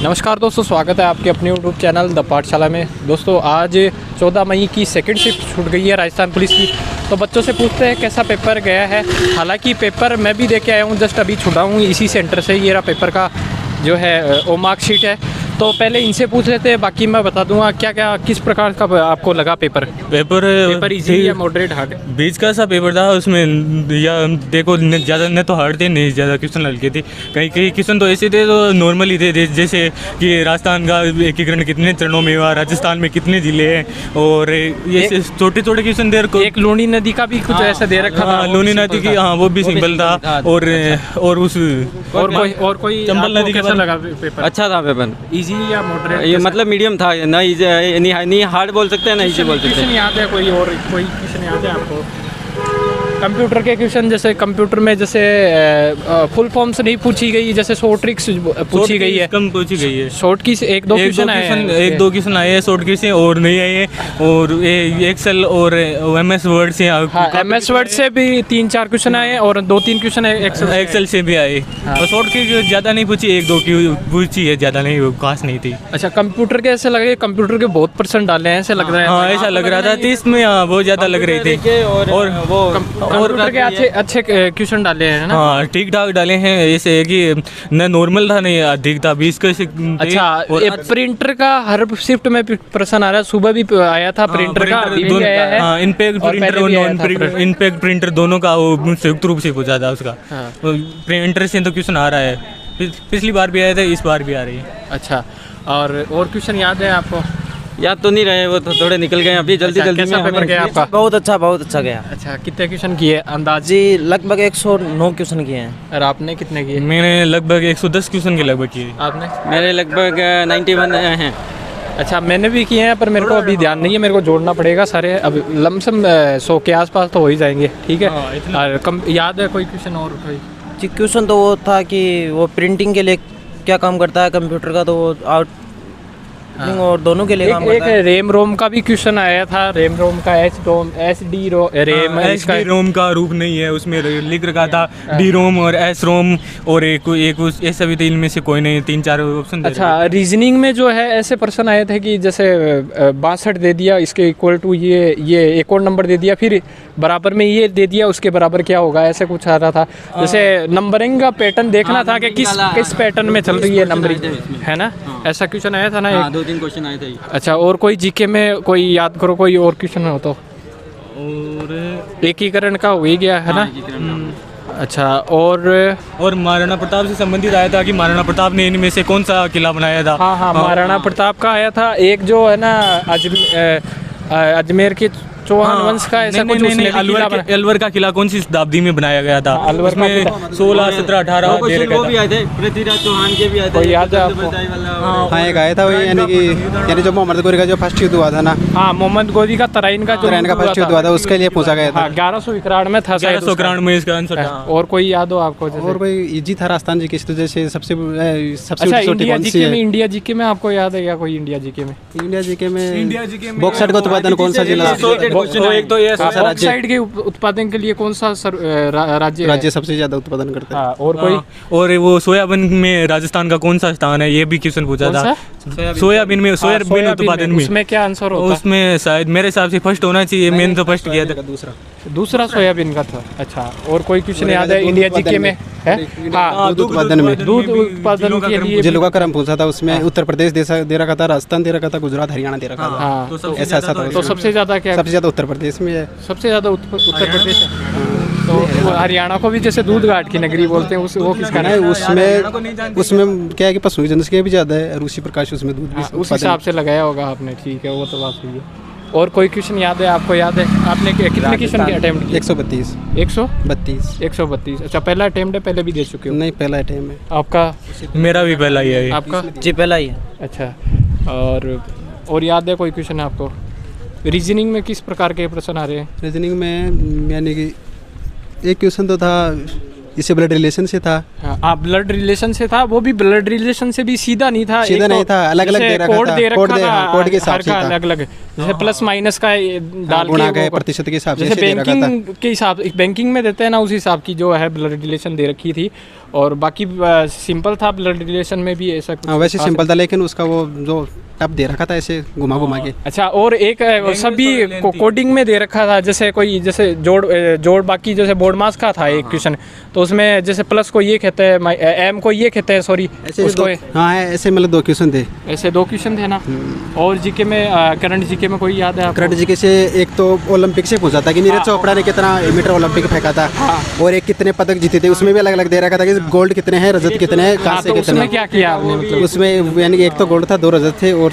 नमस्कार दोस्तों, स्वागत है आपके अपने यूट्यूब चैनल द पाठशाला में। दोस्तों आज 14 मई की सेकंड शिफ्ट छूट गई है राजस्थान पुलिस की। तो बच्चों से पूछते हैं कैसा पेपर गया है। हालांकि पेपर मैं भी दे के आया हूँ, जस्ट अभी छुटा हूँ इसी सेंटर से। ये रहा पेपर का जो है वो मार्कशीट है। तो पहले इनसे पूछ लेते हैं, बाकी मैं बता दूंगा क्या क्या किस प्रकार का आपको लगा पेपर इजी या मॉडरेट हार्ड। बीच का सा पेपर था, उसमें या देखो ज़्यादा न तो हार्ड थे नहीं ज़्यादा क्वेश्चन हल्के थे। कहीं कहीं क्वेश्चन तो ऐसे थे तो नॉर्मल ही थे, जैसे कि राजस्थान का एकीकरण कितने चरणों में हुआ, राजस्थान में कितने ज़िले हैं, और ये छोटे छोटे क्वेश्चन दे रखो। एक लूनी नदी का भी कुछ ऐसा दे रखा था। लूनी नदी की, हाँ वो भी सिंपल था। और उस और कोई चंबल नदी कैसा लगा पेपर? अच्छा था पेपर, इजी या मॉडरेट? ये मतलब मीडियम था, ना नहीं हार्ड बोल सकते हैं ना इजी बोल सकते हैं। क्वेश्चन याद है कोई क्वेश्चन याद है आपको? कंप्यूटर के क्वेश्चन, जैसे कंप्यूटर में जैसे फुल फॉर्म से नहीं पूछी गई, जैसे शॉर्ट ट्रिक्स पूछी गई है, कम पूछी गई है। शॉर्ट की एक दो क्वेश्चन आए हैं शॉर्ट की से, और नहीं आए हैं। और एक्सेल और एमएस वर्ड से, एमएस वर्ड से भी 3-4 क्वेश्चन आए और 2-3 क्वेश्चन एक्सेल से भी आए। और शॉर्ट की ज़्यादा नहीं पूछी, 1-2 की पूछी है, ज़्यादा नहीं, खास नहीं थी। अच्छा, कंप्यूटर के ऐसे लगे, कंप्यूटर के बहुत % डाले हैं ऐसे लग रहा है। हाँ ऐसा लग रहा था, 30 में बहुत ज़्यादा लग रही थी। और के अच्छे क्वेश्चन डाले हैं ना? हाँ ठीक ठाक डाले हैं, ऐसे है कि न नॉर्मल था नहीं अधिक था, 20 का। अच्छा, प्रिंटर का हर शिफ्ट में प्रश्न आ रहा है। सुबह भी आया था प्रिंटर का, इनपैक्ट प्रिंटर और नॉन इनपैक्ट प्रिंटर दोनों का वो संयुक्त रूप से पूछा था उसका। प्रिंटर से तो क्वेश्चन आ रहा है, पिछली बार भी आया था, इस बार भी आ रही है। अच्छा, और क्वेश्चन याद है आपको? याद तो नहीं रहे, वो तो थोड़े निकल गए अभी जल्दी। कैसा पेपर गया आपका? बहुत अच्छा गया। अच्छा, कितने क्वेश्चन किए अंदाज? जी लगभग 109 क्वेश्चन किए हैं। और आपने कितने किए? मैंने लगभग 110 क्वेश्चन के लगभग किए। आपने? मेरे लगभग 91 हैं। अच्छा, मैंने भी किए हैं, पर मेरे को अभी ध्यान नहीं है, मेरे को जोड़ना पड़ेगा सारे। अब लमसम 100 के आसपास तो हो ही जाएंगे। ठीक है। और याद है कोई क्वेश्चन? और कोई जी क्वेश्चन तो वो था कि वो प्रिंटिंग के लिए क्या काम करता है कंप्यूटर का, तो वो आउट और दोनों के लिए काम करता है। रेम रोम का भी क्वेश्चन आया था। रेम रोम का एच डी रोम का रूप नहीं है, उसमें लिख रखा था डी रोम और एस रोम, और एक ऐसा भी, इनमें से कोई नहीं, 3-4 ऑप्शन। अच्छा, रीजनिंग में जो है ऐसे प्रश्न आए थे कि जैसे 62 दे दिया, इसके इक्वल टू ये एक और नंबर दे दिया, फिर बराबर में ये दे दिया, उसके बराबर क्या होगा, ऐसे कुछ आ रहा था। जैसे नंबरिंग का पैटर्न देखना था कि किस पैटर्न में चल रही है नंबरिंग, है ना? ऐसा क्वेश्चन आया था ना? 2-3 क्वेश्चन आए थे। अच्छा, और कोई जीके में कोई याद करो, कोई और क्वेश्चन हो तो? और एकीकरण का हो ही गया है ना? अच्छा, और महाराणा प्रताप से संबंधित आया था कि महाराणा प्रताप ने इनमें से कौन सा किला बनाया था। हाँ, महाराणा प्रताप का आया था। एक जो है ना अजमेर के चौहान वंश का, ऐसा कुछ अलवर का किला कौन सी शताब्दी में बनाया गया था? अलवर में 16, 17, 18 वो भी आए थे, पृथ्वीराज चौहान के भी आए थे। याद है आपको? हाँ एक आया था, वही यानी जो मोहम्मद गोरी का जो फर्स्ट युद्ध हुआ था ना। हाँ, मोहम्मद गोरी का तराइन का फर्स्ट युद्ध हुआ था, उसके लिए पूछा गया था। 1191 में था। 1191 में इसका आंसर था। और कोई याद हो आपको? और कोई इजी था राजस्थान जी की, जैसे सबसे इंडिया जीके में आपको याद है क्या कोई? इंडिया जीके में बॉक्साइट का उत्पादन कौन सा जिला? एक तो ये बॉक्साइट के उत्पादन के लिए कौन सा राज्य सबसे ज्यादा उत्पादन करता है? और कोई? और वो सोयाबीन में राजस्थान का कौन सा स्थान है, ये भी क्वेश्चन पूछा था। सोयाबीन उत्पादन में उसमें क्या आंसर होता है? उसमें शायद मेरे हिसाब से फर्स्ट होना चाहिए। मैंने तो फर्स्ट किया था। दूसरा सोयाबीन का था। अच्छा, और कोई क्वेश्चन याद है इंडिया जीके में? दूध उत्पादन के लिए जिलों का क्रम पूछा था, उसमें उत्तर प्रदेश दे रखा था, राजस्थान दे रखा था, गुजरात हरियाणा दे रखा था। ऐसा था। तो सबसे ज्यादा क्या? सबसे ज्यादा उत्तर प्रदेश में है। सबसे ज्यादा उत्तर प्रदेश है। तो हरियाणा को भी जैसे दूध घाट की नगरी बोलते हैं, वो किसका है? उसमें क्या है कि पशु जनसंख्या भी ज्यादा है, ऋषि प्रकाश उसमें दूध उस हिसाब से लगाया होगा आपने। ठीक है, वो तो बात हुई है। और कोई क्वेश्चन याद है आपको? याद है आपने कितने क्वेश्चन के अटेम्प्ट किए? 132। 132। अच्छा, पहला अटेम्प्ट है, पहले भी दे चुके हो? नहीं, पहला अटेम्प्ट है आपका। मेरा भी पहला ही है। आपका? जी पहला ही है। अच्छा, और याद है कोई क्वेश्चन आपको? रीजनिंग में किस प्रकार के प्रश्न आ रहे हैं? रीजनिंग में यानी कि एक क्वेश्चन तो था, इससे ब्लड रिलेशन से था। हाँ, ब्लड रिलेशन से था। वो भी ब्लड रिलेशन से भी सीधा नहीं था, अलग अलग कोड दे रखा था, कोड के हिसाब से था, अलग अलग, जैसे प्लस माइनस का डाल के प्रतिशत के हिसाब से, जैसे बैंकिंग के हिसाब, बैंकिंग में देते हैं ना, उस हिसाब की जो है ब्लड रिलेशन दे रखी थी। और बाकी सिंपल था ब्लड रिलेशन में भी ऐसा कुछ? हाँ वैसे खास सिंपल था, लेकिन उसका वो जो टप दे रखा था ऐसे घुमा घुमा के। अच्छा, और एक सभी कोडिंग में दे रखा था, जैसे कोई जैसे जोड़ बाकी जैसे बोर्ड मास का था एक क्वेश्चन, तो उसमें जैसे प्लस को ये कहते हैं, एम को ये कहते हैं, सॉरी ऐसे उसको हाँ ऐसे मतलब 2 क्वेश्चन थे। ऐसे 2 क्वेश्चन थे ना। और जीके में करंट जीके में कोई याद है आपको? करंट जीके से एक तो ओलंपिक से पूछा था कि नीरज चोपड़ा ने कितना मीटर ओलंपिक फेंका था, और एक कितने पदक जीते थे, उसमें भी अलग अलग दे रखा था कि गोल्ड कितने हैं, रजत कितने हैं, कांसे तो कितने उसमें हैं। क्या किया आपने मतलब? उसमें यानी कि एक तो गोल्ड था, 2 रजत थे और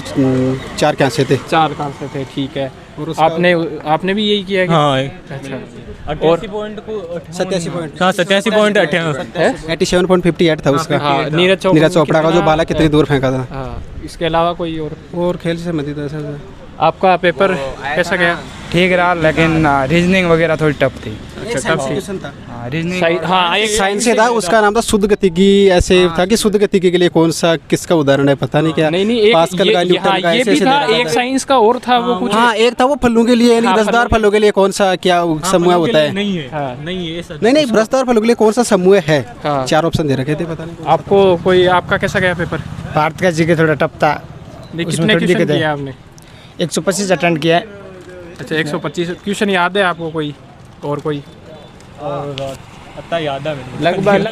4 कांसे थे। 4 कांसे थे, ठीक है। आपने भी यही किया? हाँ। अच्छा, 88 पॉइंट को 87 पॉइंट, हाँ 87.58 था उसका। हाँ, नीरज चोपड़ा का जो बाला कितनी दूर फेंका था। हाँ, इसके अलावा कोई और? खेल से संबंधित था सर। आपका पेपर कैसा गया? ठीक रहा, लेकिन रीजनिंग वगैरह थोड़ी टफ थी। अच्छा, तब क्वेश्चन था रीजनिंग हाँ, एक साइंस से था, उसका नाम था शुद्ध गतिकी। ऐसे था कि शुद्ध गतिकी के लिए कौन सा किसका उदाहरण है पता नहीं क्या। नहीं एक पास्कल का, न्यूटन का, ये ऐसे भी ऐसे था। दे रखा एक साइंस का और था वो कुछ। हाँ एक था वो फलों के लिए, यानी हाँ, रसदार फलों के लिए कौन सा क्या समूह होता है। नहीं है, हाँ। नहीं है सर। नहीं रसदार फलों के लिए कौन सा समूह है। हाँ। 4 ऑप्शन दे रखे थे, पता नहीं। आपको कोई आपका कैसा गया पेपर? भारत का जीके थोड़ा टफ था। कितने क्वेश्चन किए आपने? 125 अटेंड किया है। अच्छा, 125 क्वेश्चन याद है आपको कोई और कोई? और याद है लगभग